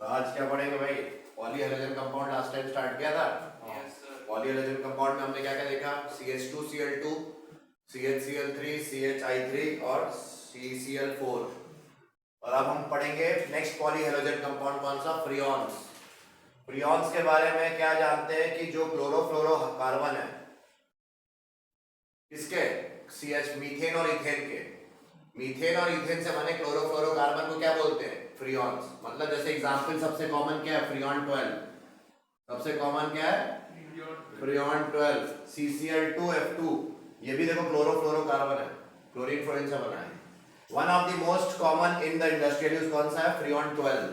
तो आज क्या पढ़ेंगे भाई? Poly halogen compound last time start किया था। पॉली हैलोजन कंपाउंड में हमने क्या क्या देखा? CH2Cl2, CHCl3, CHI3 और CCl4। और अब हम पढ़ेंगे नेक्स्ट पॉली हैलोजन कंपाउंड कौन सा? फ्रियॉन्स। फ्रियॉन्स के बारे में क्या जानते हैं कि जो क्लोरोफ्लोरो कार्बन है किसके? CH मीथेन और इथेन के। मीथेन और इथेन से बने क्लोरोफ्लोरोकार्बन को क्या बोलते हैं? फ्रियॉन्स। मतलब जैसे एग्जांपल सबसे कॉमन क्या है? फ्रियॉन 12। सबसे कॉमन क्या है? फ्रियॉन 12। CCl2F2, ये भी देखो क्लोरोफ्लोरोकार्बन है, क्लोरीन फ्लोरीन से बना है। One of the most common in the industrial use कौन सा है? फ्रियॉन 12,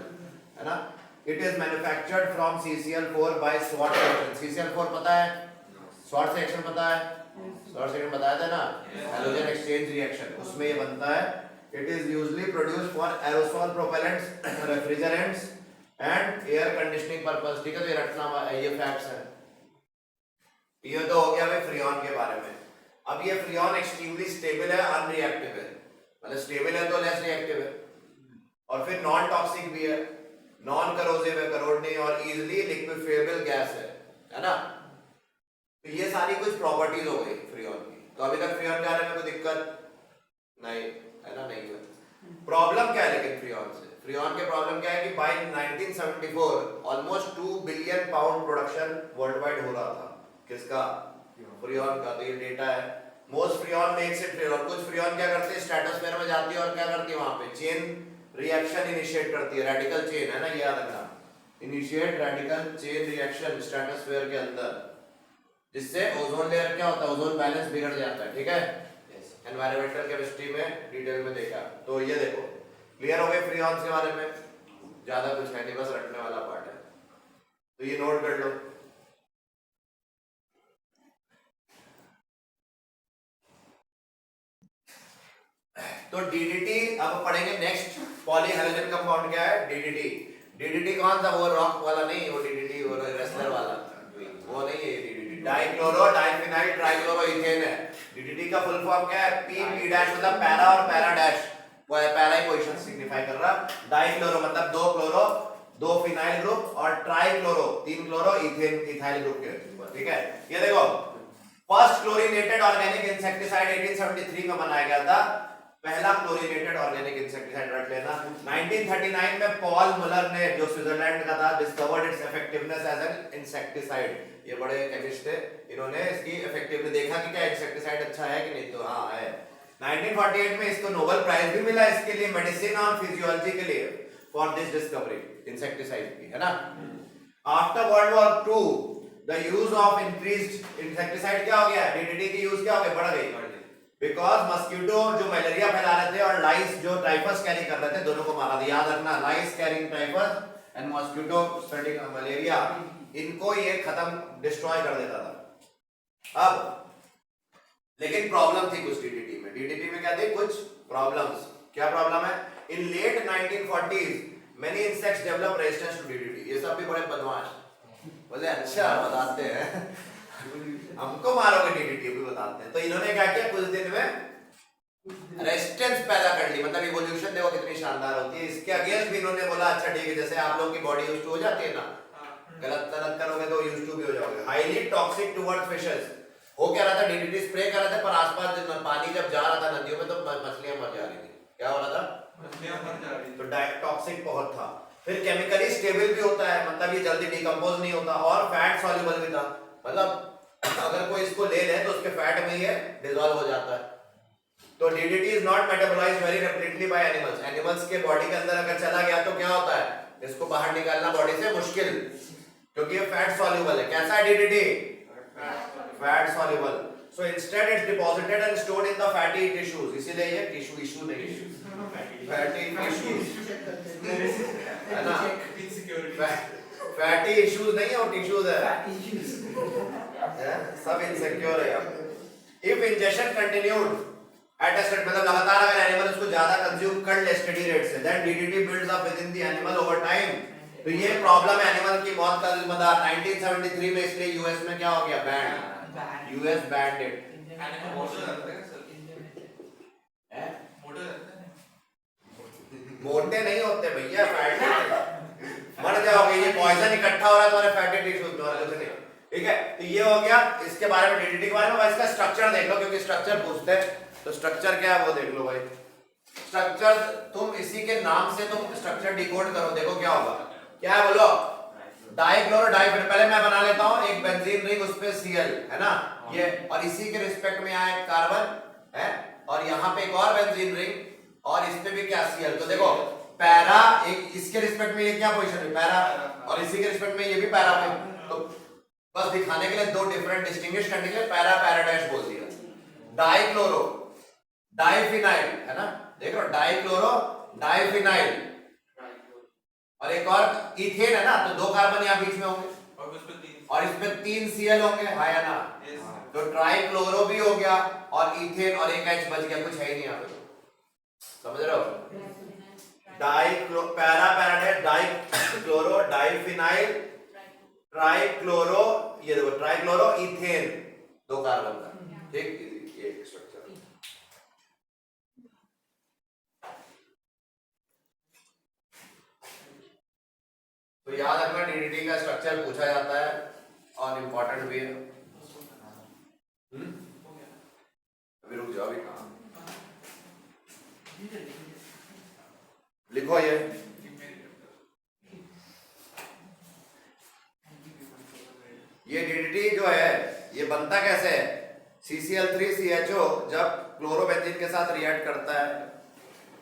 है ना। It is manufactured from CCl4 by Swarts reaction. CCl4 पता है? स्वॉट रिएक्शन पता है? स्वॉट रिएक्शन बताया था ना, हैलोजन एक्सचेंज रिएक्शन, उसमें ये बनता है। It is usually produced for aerosol propellants, refrigerants and air conditioning purpose. ठीक है, तो ये रटना, ये फैक्ट्स है। ये तो हो गया भाई फ्रियॉन के बारे में। अब ये फ्रियॉन एक्सट्रीमली स्टेबल है, अनरिएक्टिव है। मतलब स्टेबल है तो लेस रिएक्टिव है, और फिर नॉन टॉक्सिक भी है, नॉन करोसिव है, करोड नहीं, और इजीली लिक्विफिएबल गैस है ना। तो ये सारी कुछ प्रॉपर्टीज हो गई फ्रियॉन की। तो अभी तक फ्रियॉन के बारे में कोई दिक्कत नहीं है ना? नहीं है। प्रॉब्लम क्या है लेकिन फ्रियॉन से? फ्रियॉन के प्रॉब्लम क्या है कि by 1974 almost 2 billion pound production worldwide हो रहा था। किसका? फ्रियॉन का। तो ये डेटा है। Most freon makes it freon. कुछ फ्रियॉन क्या करते हैं? स्ट्रेटोस्फीयर में जाती है और क्या करती है? वहां पे चेन रिएक्शन इनिशिएट करती है, रेडिकल चेन, है ना, ये याद रखना। Initiate radical chain reaction stratosphere के अंदर, जिससे ओजोन लेयर क्या होता है? ओजोन बैलेंस बिगड़ जाता है। ठीक है, एनवायरमेंटल केमिस्ट्री में डिटेल में देखा। तो ये देखो, क्लियर हो गए फ्रियॉन्स के बारे में? ज्यादा कुछ है नहीं, बस रटने वाला पार्ट है, तो ये नोट कर लो। तो डीडीटी अब पढ़ेंगे नेक्स्ट। पॉली हैलोजन कंपाउंड क्या है? डीडीटी। डीडीटी कौन सा? वो रॉक वाला नहीं, वो डीडीटी वो रेसलर वाला, वो नहीं है DDT. Dichloro diphenyl trichloro ethane है। डीडीटी का फुल फॉर्म क्या है? पी पी डैश मतलब पैरा और पैरा डैश, वो है पैरा ही पोजीशन सिग्निफाई कर रहा। डाइक्लोरो मतलब दो क्लोरो, दो फिनाइल ग्रुप, और ट्राइक्लोरो तीन क्लोरो इथेन इथाइल ग्रुप के। ठीक है, ये देखो, फर्स्ट क्लोरीनेटेड ऑर्गेनिक इंसेक्टिसाइड 1873 में बनाया गया था। पहला क्लोरीनेटेड ऑर्गेनिक इंसेक्टिसाइड, रट लेना। 1939 में पॉल मुलर ने, जो स्विट्जरलैंड का था, discovered its effectiveness as an insecticide. ये बड़े केमिस्ट थे, इन्होंने इसकी इफेक्टिवनेस देखा कि क्या इंसेक्टिसाइड अच्छा है कि नहीं, तो हाँ है। 1948 में इसको नोबेल प्राइज भी मिला इसके लिए, मेडिसिन और फिजियोलॉजी के लिए, फॉर दिस डिस्कवरी इंसेक्टिसाइड की, है ना। After world war 2 the use of increased insecticide क्या हो गया? डीडीटी की यूज क्या हो गई? बढ़ गई, बिकॉज मस्क्यूटो जो मलेरिया फैला रहे थे और लाइस जो टाइफस कैरी कर रहे थे, दोनों को मारा था। याद रखना, lice carrying typhus and mosquito spreading malaria, इनको ये खत्म, डिस्ट्रॉय कर देता था। अब लेकिन प्रॉब्लम थी कुछ डीडीटी में। डीडीटी में क्या थी? कुछ प्रॉब्लम्स। क्या प्रॉब्लम है? In late 1940s many insects develop resistance to DDT. ये सब भी बड़े बदमाश बोले, अच्छा बताते हैं हमको मारोगे डीडीटी भी बताते हैं। तो इन्होंने क्या किया? कुछ दिन में रेजिस्टेंस पैदा कर ली, मतलब इवोल्यूशन देखो कितनी शानदार होती है। इसके अगेंस्ट भी इन्होंने बोला, अच्छा ठीक है, जैसे आप लोग की बॉडी यूज्ड टू हो जाती है ना, गलत तरत करोगे तो यूज्ड टू भी हो जाओगे। Highly toxic towards fishes. हो क्या रहा था? डीडीटी स्प्रे कर रहे थे, पर आसपास पानी जब जा रहा था नदियों में तो मछलियां मर जा रही थी। क्या हो रहा था? मछलियां मर जा रही थी। तो टॉक्सिक बहुत था। फिर केमिकली स्टेबल भी होता है, मतलब ये जल्दी डिकम्पोज नहीं होता, और फैट सॉल्युबल भी था, मतलब अगर कोई इसको ले ले तो उसके फैट में ये डिसॉल्व हो जाता है। तो DDT is not metabolised very rapidly by animals. Animals के बॉडी के अंदर अगर चला गया तो क्या होता है? इसको बाहर निकालना बॉडी से मुश्किल, क्योंकि ये फैट सॉल्युबल है। कैसा है DDT? Fat soluble. So instead it's deposited and stored in the fatty tissues. इसीलिए ये टिश्यू इशू नहीं है, फैटी टिश्यूज, है ना। फैटी इश्यूज नहीं है, वो टिश्यूज है, सब इनसिक्योर है। If injection continued at a state, मतलब लगातार अगर एनिमल उसको ज्यादा कंज्यूम कर ले स्टेडी रेट से, then DDT builds up within the animal over time. तो ये प्रॉब्लम है एनिमल की मौत का जिम्मेदार। 1973 में इसलिए यूएस में क्या हो गया? Band. US band it. Animal मोटे रहते हैं सर, मोटे रहते हैं, मोटे नहीं होते भैया, फैटी। ये पॉइजन इकट्ठा हो रहा है तुम्हारे फैटी टिश्यूज में और कुछ नहीं, ठीक है। तो ये हो गया इसके बारे में, डीडीटी के बारे में। इसका स्ट्रक्चर देख लो क्योंकि स्ट्रक्चर पूछते हैं, तो स्ट्रक्चर क्या है वो देख लो भाई। स्ट्रक्चर तुम इसी के नाम से तुम स्ट्रक्चर डिकोड करो, देखो क्या होगा। क्या है बोलो? डाइक्लोरो डाइफेन। पहले मैं बना लेता हूं एक बेंजीन रिंग, उस पे Cl है ना ये, और इसी के रिस्पेक्ट में यहाँ एक कार्बन है, और यहाँ पे एक और बेंजीन रिंग, और इस पे भी क्या Cl। तो देखो पैरा, एक इसके रिस्पेक्ट में ये क्या पोजीशन है पैरा, और इसी के रिस्पेक्ट में ये भी पैरा में। तो बस दिखाने के लिए दो डिफरेंट डिस्टिंग्विश करने के लिए पैरा पैराडैश बोल दिया। डाइक्लोरो डाइफिनाइल है ना, देख लो डाइक्लोरो डाइफिनाइल, और एक और इथेन है ना, तो दो कार्बन यहाँ बीच में होंगे और इसमें 3 Cl होंगे, हाँ या ना। तो ट्राइक्लोरो भी हो गया और इथेन, और एक H बच गया, कुछ है ही नहीं यहाँ पे, समझ रहे हो। डाइक्लो पैरा पैराडाइल डाइक्लोरो डाइफिनाइल ट्राइक्लोरो, ये देखो ट्राइक्लोरो इथेन, दो कार्बन का, ठीक। ये स्ट्रक्चर तो याद रखना, डीडीटी का स्ट्रक्चर पूछा जाता है और इंपॉर्टेंट भी है। अभी रुक जाओ, अभी कहाँ लिखो ये डीडीटी जो है ये बनता कैसे है? CCl3CHO जब क्लोरोबेंजीन के साथ रिएक्ट करता है,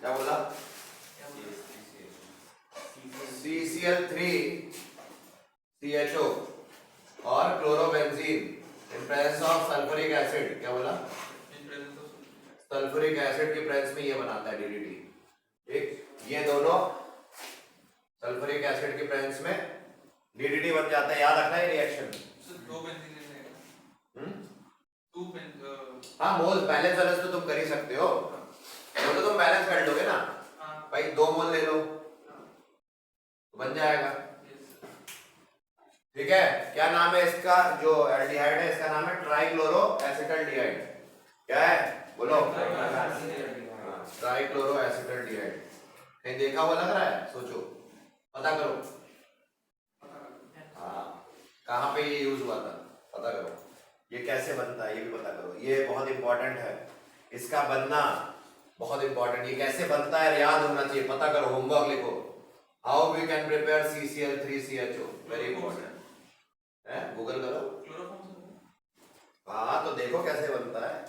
क्या बोला? CCl3CHO और chlorobenzene in presence of sulphuric acid, क्या बोला? सल्फ्यूरिक एसिड की प्रेजेंस में ये बनाता है डीडीटी, ठीक। ये दोनों सल्फ्यूरिक एसिड की प्रेजेंस में डीडीटी बन जाता है, याद रखना है रिएक्शन। हाँ, मोल बैलेंस बैलेंस तो तुम कर ही सकते हो, वो तो तुम बैलेंस कर लोगे ना भाई, 2 मोल ले लो बन जाएगा, ठीक है। क्या नाम है इसका जो एल्डिहाइड है? इसका नाम है ट्राइक्लोरो एसिटल्डिहाइड। क्या है बोलो? Trichloro acetaldehyde. कहीं देखा हुआ लग रहा है? सोचो, पता करो। हाँ, कहाँ पे ये यूज हुआ था पता करो, ये कैसे बनता है ये भी पता करो, ये बहुत इंपॉर्टेंट है, इसका बनना बहुत इंपॉर्टेंट। ये कैसे बनता है याद होना चाहिए, पता करो, होमवर्क लिखो। How we can prepare CCl3CHO, very important है, गूगल करो। हाँ, तो देखो कैसे बनता है,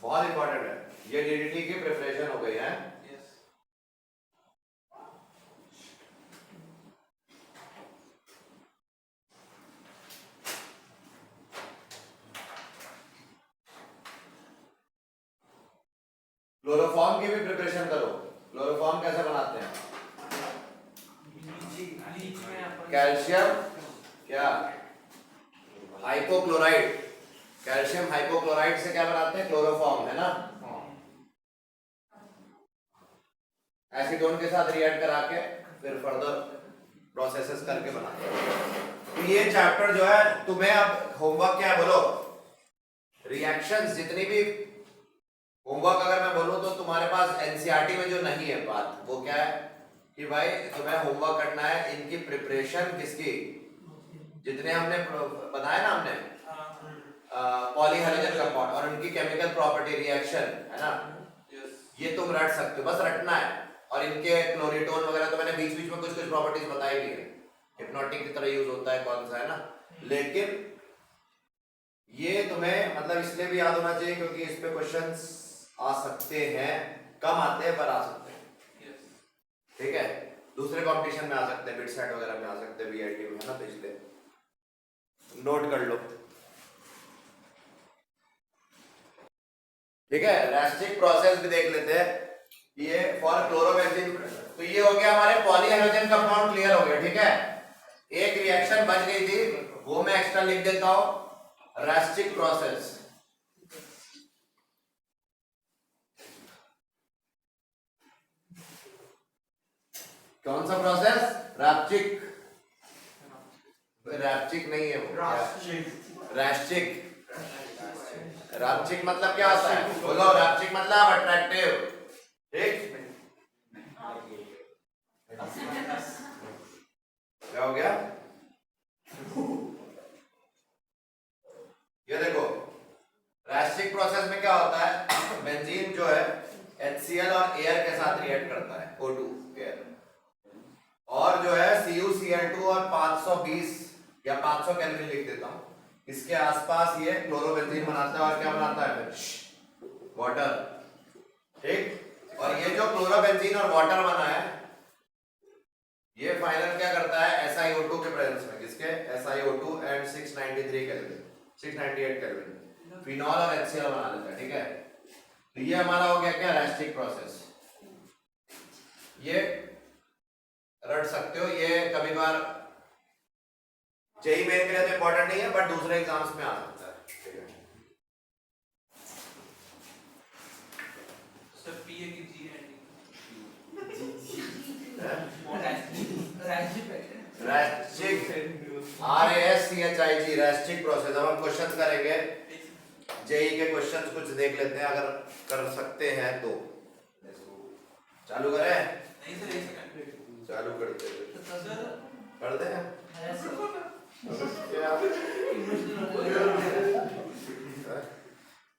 बहुत इंपॉर्टेंट है। ये डीडीटी की प्रिपरेशन हो गई है। क्लोरोफॉर्म की भी प्रिपरेशन करो। क्लोरोफॉर्म कैसे बनाते हैं? कैल्शियम क्या हाइपोक्लोराइड, कैल्शियम हाइपोक्लोराइड से क्या बनाते हैं? क्लोरोफॉर्म, है ना। एसीटोन के साथ रिएक्ट करा के फिर फर्दर प्रोसेसेस करके बनाते हैं। तो ये चैप्टर जो है तुम्हें अब होमवर्क क्या है बोलो? रिएक्शंस जितनी भी होमवर्क अगर मैं बोलूं तो तुम्हारे पास एनसीईआरटी में जो नहीं है बात, वो क्या है कि भाई तुम्हें होमवर्क करना है इनकी प्रिपरेशन, किसकी? जितने हमने बनाए ना हमने पॉलीहाइड्रोजन कंपाउंड और उनकी केमिकल प्रॉपर्टी रिएक्शन, है ना। ये तुम रट सकते हो, बस रटना है। और इनके क्लोरीटोन वगैरह तो मैंने बीच बीच में कुछ कुछ प्रॉपर्टीज बताई भी है, हिप्नोटिक की तरह यूज होता है कौन सा, है ना। लेकिन ये तुम्हें मतलब इसलिए भी याद होना चाहिए क्योंकि इस पे क्वेश्चंस आ सकते हैं, कम आते हैं पर आ सकते हैं, ठीक है। दूसरे कंपटीशन में आ सकते हैं, बिटसेट वगैरह में आ सकते हैं, वीआईटी में, है ना। तो इसलिए नोट कर लो, ठीक है। रैस्टिक प्रोसेस भी देख लेते हैं, ये फॉर क्लोरोबेंजीन। तो ये हो गया हमारे पॉलीहाइड्रोजन कंपाउंड, क्लियर हो गया, ठीक है। एक रिएक्शन बच गई थी, वो मैं एक्स्ट्रा लिख देता हूं, रैस्टिक प्रोसेस। कौन सा प्रोसेस? रैप्चिक, रैप्चिक नहीं है वो, रैस्टिक। रैप्चिक मतलब क्या होता है बोलो? रैप्चिक मतलब अट्रैक्टिव, ठीक। क्या हो CO2 एयर, और जो है CuCl2 और 520 या 500 केल्विन लिख देता हूं, इसके आसपास ये क्लोरोबेंजीन बनाता है और क्या बनाता है फिर वाटर, ठीक। और ये जो क्लोरोबेंजीन और वाटर बना है ये फाइनल क्या करता है SiO2 के प्रेजेंस में, किसके SiO2 and 693 kelvin 698 kelvin phenol और HCl बना लेता है, ठीक है। तो ये हमारा हो गया क्या रैस्टिक प्रोसेस, ये रट सकते हो, ये कभी बार जेई मेन के लिए तो इंपॉर्टेंट नहीं है बट दूसरे एग्जाम्स में आ सकता है, ठीक है। सर पीए की जी है रैस्टिक RASCHIG रैस्टिक प्रोसेस। अब हम क्वेश्चन करेंगे, जेई के क्वेश्चंस कुछ देख लेते हैं, अगर कर सकते हैं तो चालू करें। नहीं सर एक सेकंड चालू करते हैं, सर कर दे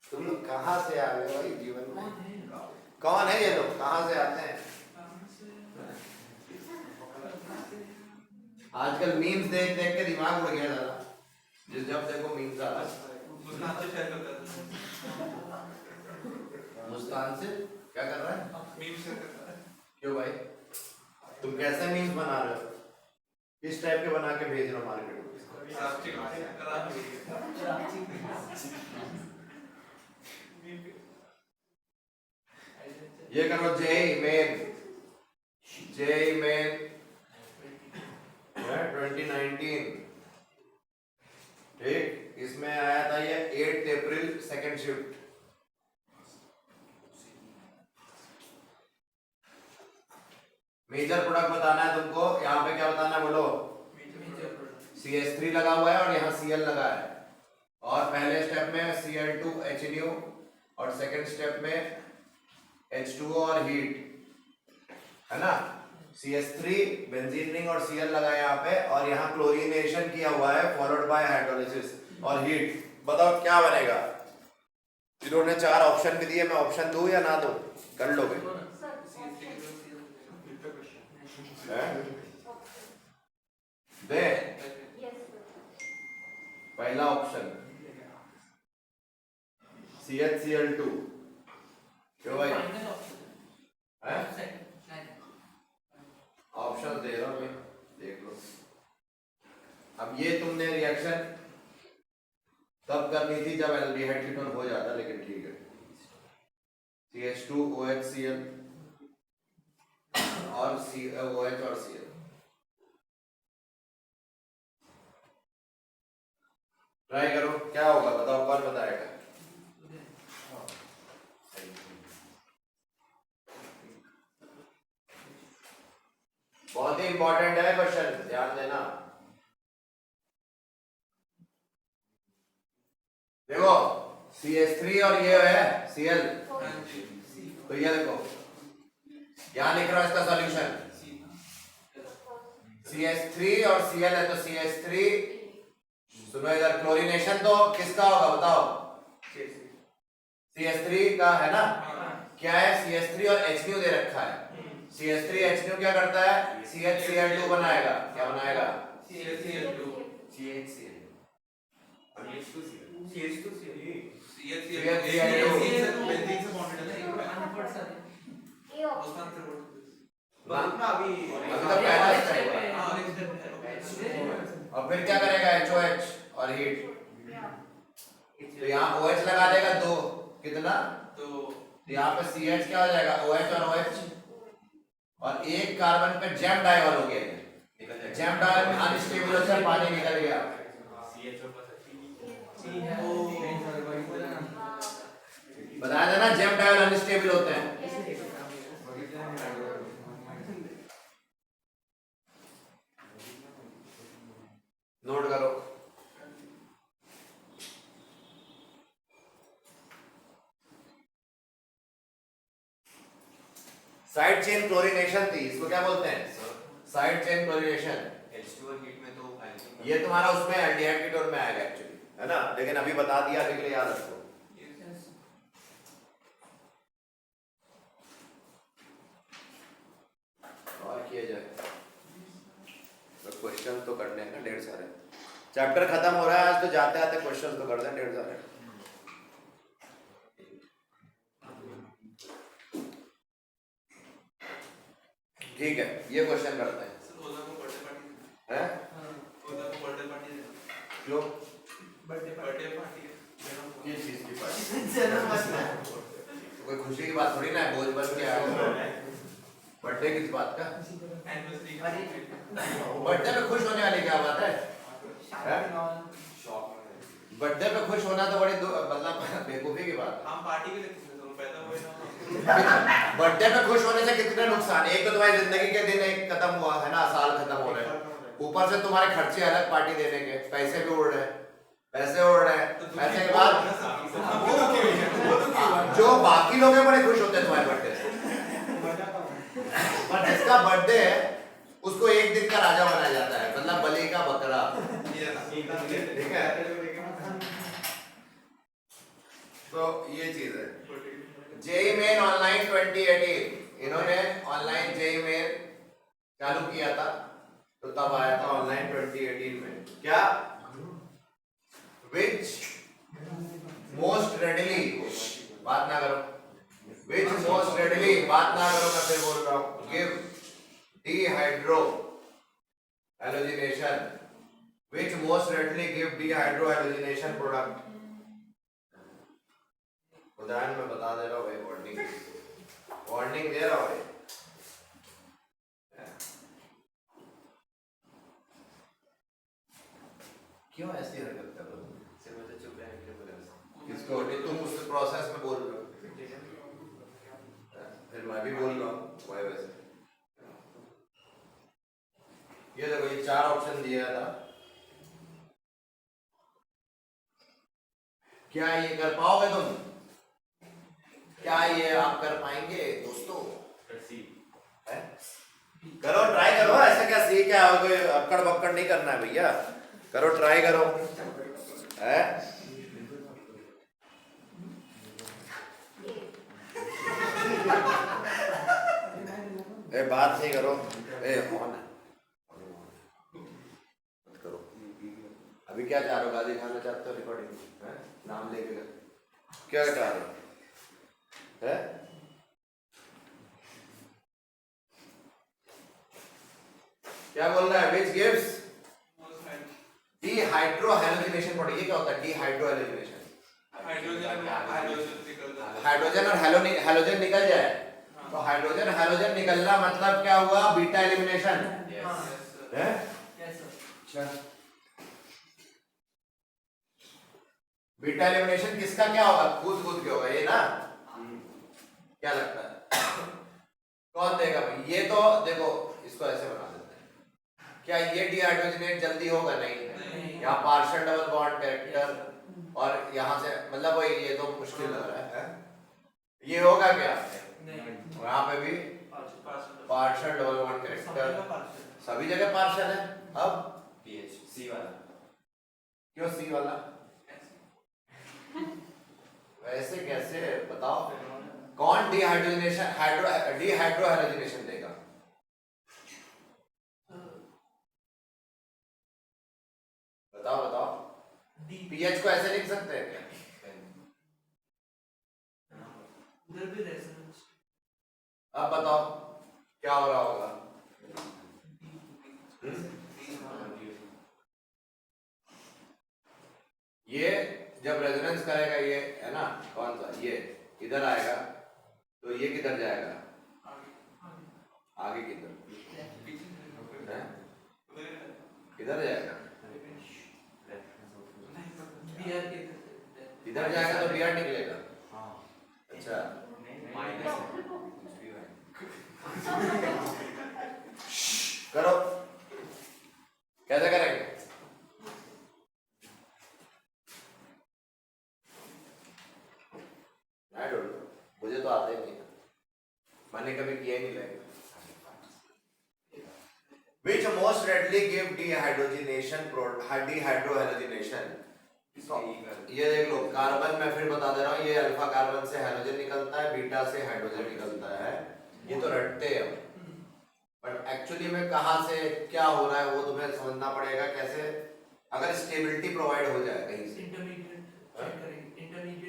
तुम लोग कहाँ से आ गए भाई जीवन में, कौन है ये लोग, कहाँ से आते हैं। आजकल मीम्स देख देख के दिमाग उड़ गया दादा, जिस जब देखो मीम्स आ रहा है। मुस्कान से शेयर करता है, मुस्कान से क्या कर रहा है, मीम शेयर करता है। क्यों भाई तुम कैसे मीम्स बना रहे हो, किस टाइप के बना के भेज रहे हो मार्केट में। ये करो जेई मेन 2019, ठीक। इसमें आया था ये 8 अप्रैल सेकंड शिफ्ट। मेजर प्रोडक्ट बताना है तुमको, यहाँ पे क्या बताना है बोलो, CH3 लगा हुआ है और यहाँ Cl लगा है, और पहले स्टेप में Cl2 HNO और सेकंड स्टेप में H2O और हीट, है ना। CH3 बेंजीन रिंग और Cl लगा है यहाँ पे, और यहाँ क्लोरीनेशन किया हुआ है फॉलोड बाय हाइड्रोलिसिस और हीट। बताओ क्या बनेगा। इन्होंने 4 ऑप्शन भी दिए, मैं ऑप्शन दूं या ना दूं, कर लोगे। दे पहला ऑप्शन CHCl2, क्यों भाई ऑप्शन दे रहा हूं मैं, देख लो। अब ये तुमने रिएक्शन तब करनी थी जब एल्डिहाइड कीटोन हो जाता, लेकिन ठीक है। CH2OHCl और OH और Cl, ट्राई करो क्या होगा, बताओ कौन बताएगा। बहुत ही इंपॉर्टेंट है क्वेश्चन, ध्यान देना। देखो CH3 और ये है Cl, तो ये देखो यहां लिख रहा हूं इसका सॉल्यूशन, CH3 और Cl है तो CH3, सुनो इधर, क्लोरीनेशन तो किसका होगा बताओ, CH3 का है ना। क्या है CH3 और HNO दे रखा है, CH3 HNO क्या करता है CHCl2 बनाएगा, क्या बनाएगा CHCl2 CHCl और CH2Cl CHCl2 बेंजीन से बॉन्डेड है ना, मुस्कान से बोल अभी तो पहला स्टेप है। हां नेक्स्ट स्टेप है, और फिर क्या करेगा HOH और हीट, तो यहाँ OH लगा देगा 2, कितना तो यहाँ पे CH क्या हो जाएगा OH और OH, और एक कार्बन पे जैम डाइवल हो गया, जैम डाइवल में अनस्टेबल होकर पानी निकल गया, बताया था ना जैम डाइवल अनस्टेबल होते हैं। नोट करो, साइड चेन क्लोरीनेशन थी, इसको क्या बोलते हैं side chain chlorination. H2O heat में तो ये तुम्हारा उसमें एल्डिहाइड कीटोन में आएगा एक्चुअली, है ना, लेकिन अभी बता दिया, अभी के लिए याद रखो। क्वेश्चन तो करने हैं ना ढेर सारे। चैप्टर खत्म हो रहा है आज, तो जाते आते क्वेश्चन तो कर दें ढेर सारे। ठीक है, ये क्वेश्चन करते हैं। हैं? क्यों? बर्थडे पार्टी किस चीज की पार्टी? कोई खुशी की बात थोड़ी ना है, बोझ बन के आया। बर्थडे किस बात का? बर्थडे पे खुश होने वाली क्या बात है? बर्थडे पे खुश होना तो बड़ी मतलब बेवकूफी की बात है। हम पार्टी के लिए पैदा हुए ना। बर्थडे पे खुश होने से कितने नुकसान? एक तो तुम्हारी जिंदगी के दिन एक खत्म हुआ है ना, साल खत्म हो रहे हैं, ऊपर से तुम्हारे खर्चे अलग पार्टी देने के, पैसे भी उड़ रहे हैं, पैसे उड़ रहे हैं। पैसे के बाद जो बाकी लोग हैं बड़े खुश होते हैं तुम्हारे बर्थडे से, पर जिसका बर्थडे है उसको एक दिन का राजा बनाया जाता है, मतलब बलि का बकरा। ठीक है, तो ये चीज है। जेई मेन ऑनलाइन 2018, इन्होंने ऑनलाइन जेई मेन चालू किया था, तो तब आया था ऑनलाइन 2018 में। क्या? विच मोस्ट रेडिली, बात ना करो, विच मोस्ट रेडिली, बात ना करो, मैं फिर बोल रहा हूं, give dehydro halogenation, which most readily give dehydro halogenation product. उदाहरण में बता दे रहा हूँ भाई, वार्निंग दे रहा हूँ। क्यों ऐसी हरकत कर रहे हो? सिर्फ मुझे चुप रहने के लिए बोला। किसको? तुम उस प्रोसेस में बोल रहे हो, फिर मैं भी बोल रहा हूँ वही वैसे। ये देखो, ये 4 ऑप्शन दिया था, क्या ये कर पाओगे तुम? क्या ये आप कर पाएंगे दोस्तों? करो, ट्राई करो। ऐसा क्या सी क्या हो, कोई अक्कड़ बक्कड़ नहीं करना है भैया, करो, ट्राई करो। है ए, बात नहीं करो, ए कौन है? करो। अभी क्या चाह रहे हो? गाली खाना चाहते हो? रिकॉर्डिंग नाम लेके क्या चाह रहे हो? है क्या बोल रहा है? Which gives dehydrohalogenation product. ये क्या होता है डिहाइड्रोहैलोजिनेशन? हाइड्रोजन और हैलोजन निकल जाए, तो हाइड्रोजन हैलोजन निकलना मतलब क्या हुआ? Beta elimination. है बीटा एलिमिनेशन किसका क्या होगा? कूद कूद के होगा ये ना। क्या लगता है कौन देगा भाई? ये तो देखो, इसको ऐसे बना देते हैं। क्या ये डिहाइड्रोजनेट जल्दी होगा? नहीं। यहाँ पार्शियल डबल बॉन्ड कैरेक्टर, और यहाँ से मतलब वही, ये तो मुश्किल लग रहा है। ये होगा क्या? यहाँ पे भी पार्शियल डबल बॉन्ड कैरेक्टर, सभी जगह पार्शियल है। अब पीएच सी वाला, क्यों सी वाला? वैसे कैसे बताओ? कौन डिहाइड्रोजनेशन डिहाइड्रोहैलोजिनेशन देगा? बताओ बताओ। पीएच को ऐसे लिख सकते हैं क्या? उधर भी रेजोनेंस। अब बताओ क्या हो रहा होगा? ये जब रेजोनेंस करेगा, ये है ना, कौन सा? ये इधर आएगा, तो ये किधर जाएगा? आगे किधर? किधर जाएगा? इधर जाएगा तो बियर निकलेगा। अच्छा, करो, कैसे करेंगे? I don't know, मुझे तो आता ही नहीं, मैंने कभी किया ही नहीं life. Which most readily give dehydrogenation dehydrohalogenation? ये देख लो, कार्बन में फिर बता दे रहा हूँ, ये अल्फा कार्बन से हैलोजन निकलता है, बीटा से हाइड्रोजन निकलता है। ये तो रटते हैं, बट एक्चुअली में कहाँ से क्या हो रहा है वो तुम्हें समझना पड़ेगा कैसे। अगर स्टेबिलिटी प्रोवाइड हो जाए कहीं से,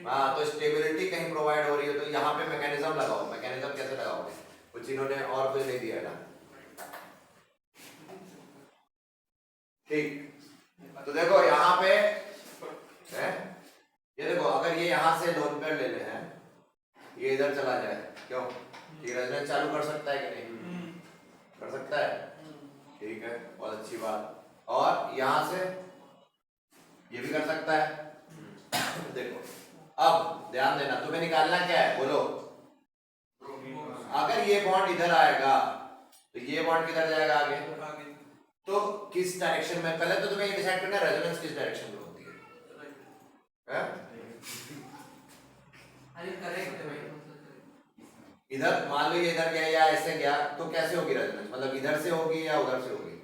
हाँ तो स्टेबिलिटी कहीं प्रोवाइड हो रही है तो यहाँ पे मैकेनिज्म लगाओ। मैकेनिज्म कैसे लगाओगे, कुछ इन्होंने और कुछ नहीं दिया है ना। ठीक, तो देखो यहाँ पे है, ये देखो अगर ये यहाँ से लोन पेयर ले ले हैं, ये इधर चला जाए, क्यों ये रेजोनेंस चालू कर सकता है कि नहीं, कर सकता है, ठीक है बहुत अच्छी बात। और यहाँ से ये भी कर सकता है। देखो अब ध्यान देना, तुम्हें निकालना क्या है बोलो। अगर ये बॉन्ड इधर आएगा तो ये बॉन्ड किधर जाएगा आगे, तो किस डायरेक्शन में, पहले तो तुम्हें ये डिसाइड करना है रेजोनेंस किस डायरेक्शन में होती है। इधर मान लो ये इधर गया या ऐसे गया तो कैसे होगी रेजोनेंस, मतलब इधर से होगी या उधर से होगी।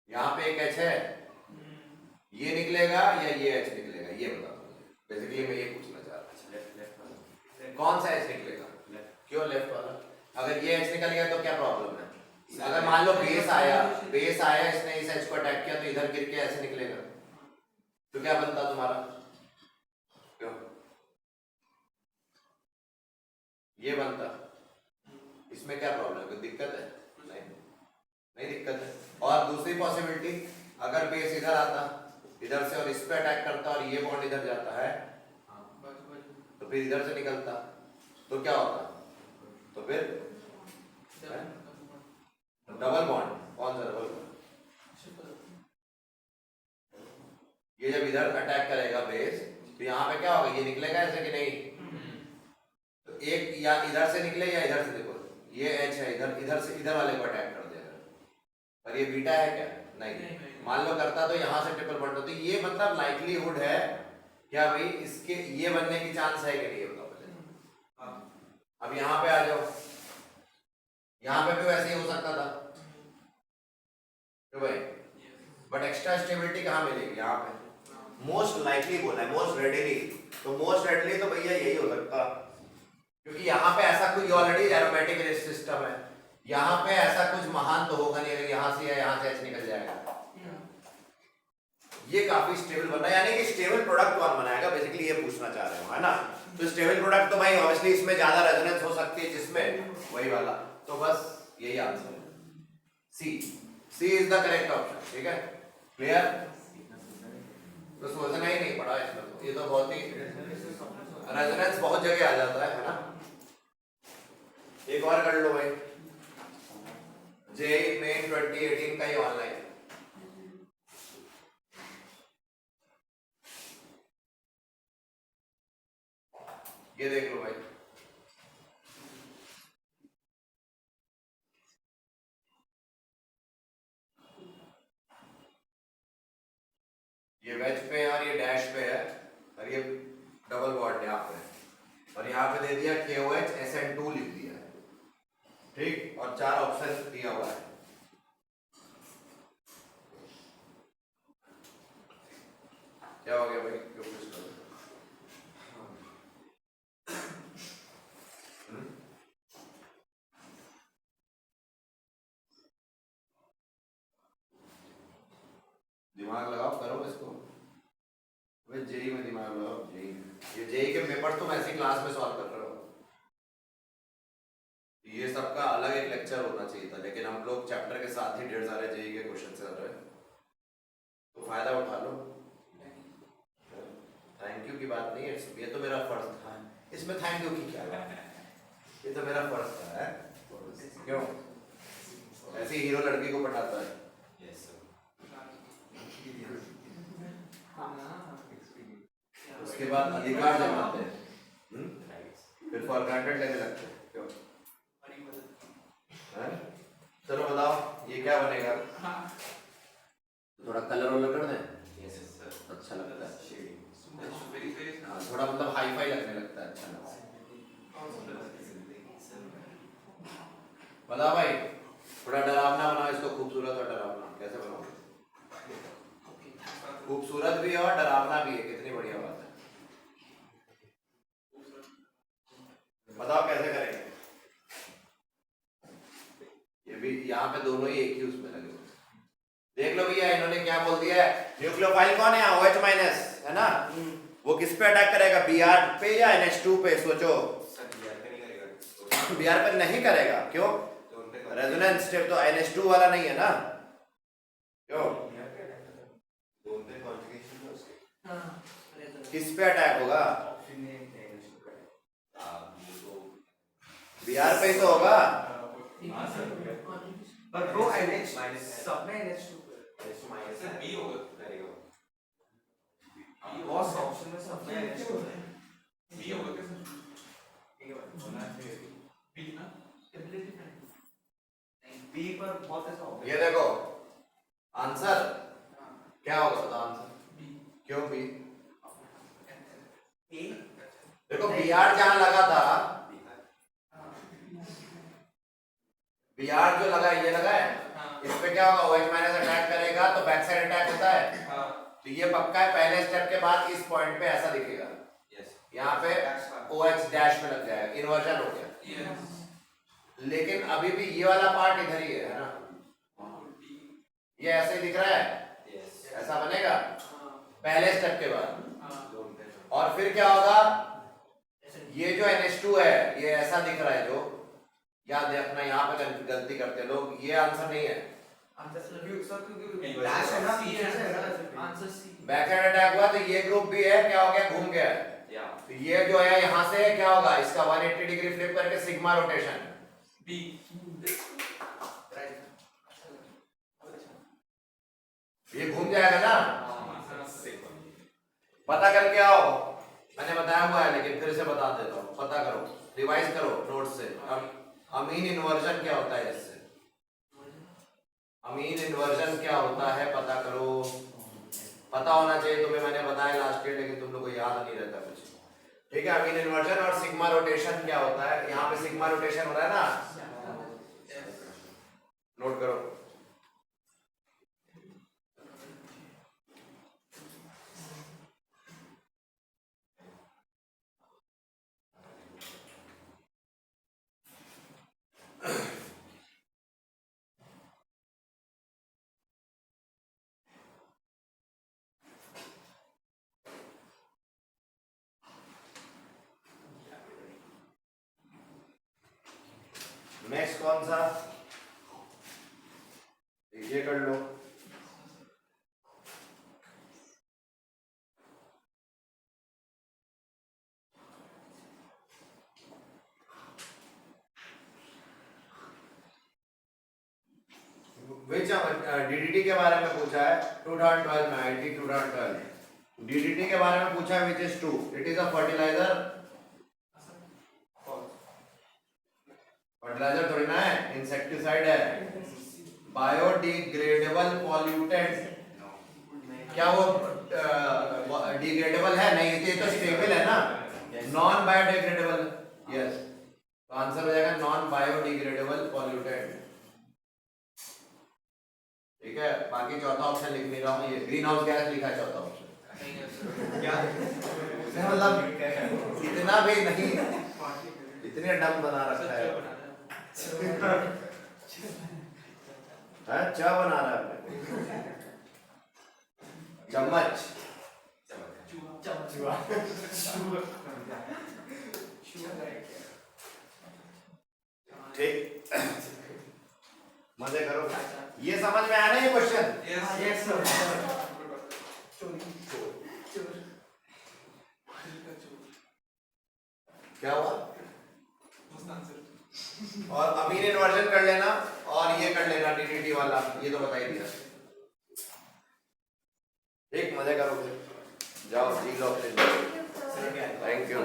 यहाँ पे एक एच है, ये निकलेगा या ये एच निकलेगा, ये बता दो मुझे। बेसिकली मैं ये पूछना चाह रहा था कौन सा एच निकलेगा, क्यों लेफ्ट वाला। अगर ये एच निकल गया तो क्या प्रॉब्लम है। अगर मान लो बेस आया इसने इस एच को अटैक किया तो इधर गिर के ऐसे निकलेगा तो क्या बनता तुम्हारा, क्यों ये बनता। इसमें क्या प्रॉब्लम है, कोई दिक्कत है, नहीं दिक्कत है। और दूसरी पॉसिबिलिटी, अगर बेस इधर आता इधर से और इस पे अटैक करता और ये बॉन्ड इधर जाता है तो फिर इधर से निकलता तो क्या होता, तो फिर डबल बॉन्ड। कौन सा डबल बॉन्ड, ये जब इधर अटैक करेगा बेस तो यहाँ पे क्या होगा, ये निकलेगा ऐसे कि नहीं, तो एक या इधर से निकले या इधर से। देखो ये एच है, इधर से इधर वाले को अटैक कर देगा, पर ये बीटा है क्या, नहीं। मान लो करता तो यहाँ से ट्रिपल बॉन्ड, तो ये मतलब लाइक्लीहुड है क्या भाई, इसके ये बनने की चांस है कि नहीं, बताओ पहले। अब यहाँ पे आ जाओ, यहाँ पे भी वैसे ही हो सकता था तो भाई, बट एक्स्ट्रा स्टेबिलिटी कहाँ मिलेगी, यहाँ पे मोस्ट लाइकली बोला है, मोस्ट रेडिली। तो मोस्ट रेडिली तो भैया यही हो सकता, क्योंकि यहाँ पे ऐसा कोई ऑलरेडी एरोमेटिक सिस्टम है, यहाँ पे ऐसा कुछ महान तो होगा नहीं। अगर यहाँ से या यहाँ से एच निकल जाएगा, ये काफी स्टेबल बन रहा है, यानी कि स्टेबल प्रोडक्ट कौन बनाएगा, बेसिकली ये पूछना चाह रहे हो, है ना। तो स्टेबल प्रोडक्ट तो भाई ऑब्वियसली इसमें ज्यादा रेजोनेंस हो सकती है, जिसमें वही वाला, तो बस यही आंसर है, सी इज द करेक्ट ऑप्शन। ठीक है, क्लियर, तो सोचना ही नहीं पड़ा इसमें, तो ये तो बहुत ही रेजोनेंस बहुत जगह आ जाता है ना। एक और कर लो भाई, जेईई मेन 2018 का ही ऑनलाइन, ये देख लो भाई। ये वेज पे है और ये डैश पे है और ये डबल बॉन्ड यहाँ पे है, और यहाँ पे दे दिया KOH SN2 लिख दिया है, ठीक, और 4 ऑप्शन दिया हुआ है। क्या हो गया भाई, क्यों कुछ करो। दिमाग लगाओ, करो इसको, वे जेई में दिमाग लगाओ, जेई ये जेई के पेपर तुम ऐसी क्लास में सॉल्व कर रहे हो, ये सबका अलग एक लेक्चर होना चाहिए था, लेकिन हम लोग चैप्टर के साथ ही ढेर सारे जेई के क्वेश्चन कर रहे हैं, तो फायदा उठा लो। थैंक यू की बात नहीं है, ये तो मेरा फर्ज था, इसमें थैंक यू की क्या बात है, ये तो मेरा फर्ज था है? क्यों ऐसे हीरो लड़की को पटाता है, उसके बाद अधिकार जमाते हैं, फिर फॉर ग्रांटेड लेने लगते हैं, क्यों है? चलो बताओ ये क्या बनेगा, थोड़ा कलर वलर कर दें, अच्छा लगता है, हाँ, थोड़ा मतलब हाई फाई लगने लगता है, अच्छा लगता है। बताओ भाई, थोड़ा डरावना बनाओ इसको, खूबसूरत और डरावना, कैसे बनाओगे, खूबसूरत भी है और डरावना भी है, कितनी बढ़िया बात है। बताओ कैसे करेंगे? ये भी यहाँ पे दोनों ही एक ही उसमें लगे हुए। देख लो भैया इन्होंने क्या बोल दिया है, न्यूक्लियोफाइल कौन है? OH माइनस है ना, वो किस पे अटैक करेगा? Br पे या NH2 पे? सोचो। Br पे नहीं करेगा, क्यों? रेजोनेंस स्टेप तो NH2 वाला नहीं है ना, क्यों? किस पे अटैक होगा? Br पे ही तो होगा। पर ब्रो NH सब में NH2 सर बी होगा करेगा बॉस ऑप्शन में सब में NH2 है। बी होगा क्या सर? बी ना बी पर बहुत ऐसा होगा। ये देखो आंसर क्या होगा, बताओ आंसर। बी क्यों बी? ए देखो Br जहां लगा था, Br जो लगा है, ये लगा है, इस पे क्या होगा? OH माइनस अटैक करेगा तो बैक साइड अटैक होता है। तो ये पक्का है, पहले स्टेप के बाद इस पॉइंट पे ऐसा दिखेगा, यहाँ पे OH डैश में लग जाएगा, इन्वर्जन हो गया। लेकिन अभी भी ये वाला पार्ट इधर ही है ना, ये ऐसे ही दिख रहा है, ऐसा बनेगा पहले स्टेप के बाद। और फिर क्या होगा? ये जो NH2 है ये ऐसा दिख रहा है, जो याद रखना, यहाँ पे गलती करते लोग, ये आंसर नहीं है। डैश है ना, पीछे से है ना answer C. Back side attack हुआ तो ये ग्रुप भी है, क्या हो गया? घूम गया है। तो ये जो है यहाँ से क्या होगा? इसका 180 डिग्री फ्लिप करके सिग्मा रोटेशन, बी ये घूम जाएगा ना। पता करके आओ, मैंने बताया हुआ है लेकिन फिर से बता देता हूँ, पता करो, रिवाइज करो नोट से। अमीन इन्वर्जन क्या होता है? इससे अमीन इन्वर्जन क्या होता है पता करो, पता होना चाहिए तुम्हें, मैंने बताया लास्ट ईयर लेकिन तुम लोग को याद नहीं रहता कुछ। ठीक है, अमीन इन्वर्जन और सिग्मा रोटेशन क्या होता है? यहाँ पे सिग्मा रोटेशन हो रहा है ना, नोट करो। नेक्स्ट कौन सा? ये कर लो। विच DDT के बारे में पूछा है 2012 में, IT 2012 DDT के बारे में पूछा है, which is true, it is a fertilizer. Fertilizer थोड़ी ना है, इंसेक्टिसाइड है, बायोडिग्रेडेबल पॉल्यूटेंट। क्या वो डिग्रेडेबल है? नहीं, ये तो स्टेबल है ना, नॉन बायोडिग्रेडेबल। यस, तो आंसर हो जाएगा नॉन बायोडिग्रेडेबल पॉल्यूटेंट। ठीक है, बाकी चौथा ऑप्शन लिख नहीं रहा हूँ, ये ग्रीन हाउस गैस लिखा है चौथा ऑप्शन। क्या मतलब इतना भी नहीं, इतने डम बना रखा है। क्या बना रहा है? चम्मच। ठीक, मजे करो। ये समझ में आया ना ये क्वेश्चन? Yes sir. क्या हुआ? और अमीन इन्वर्जन कर लेना और ये कर लेना DDT वाला, ये तो बता ही दिया। एक मजे करो, फिर जाओ जी लो अपने। Thank you.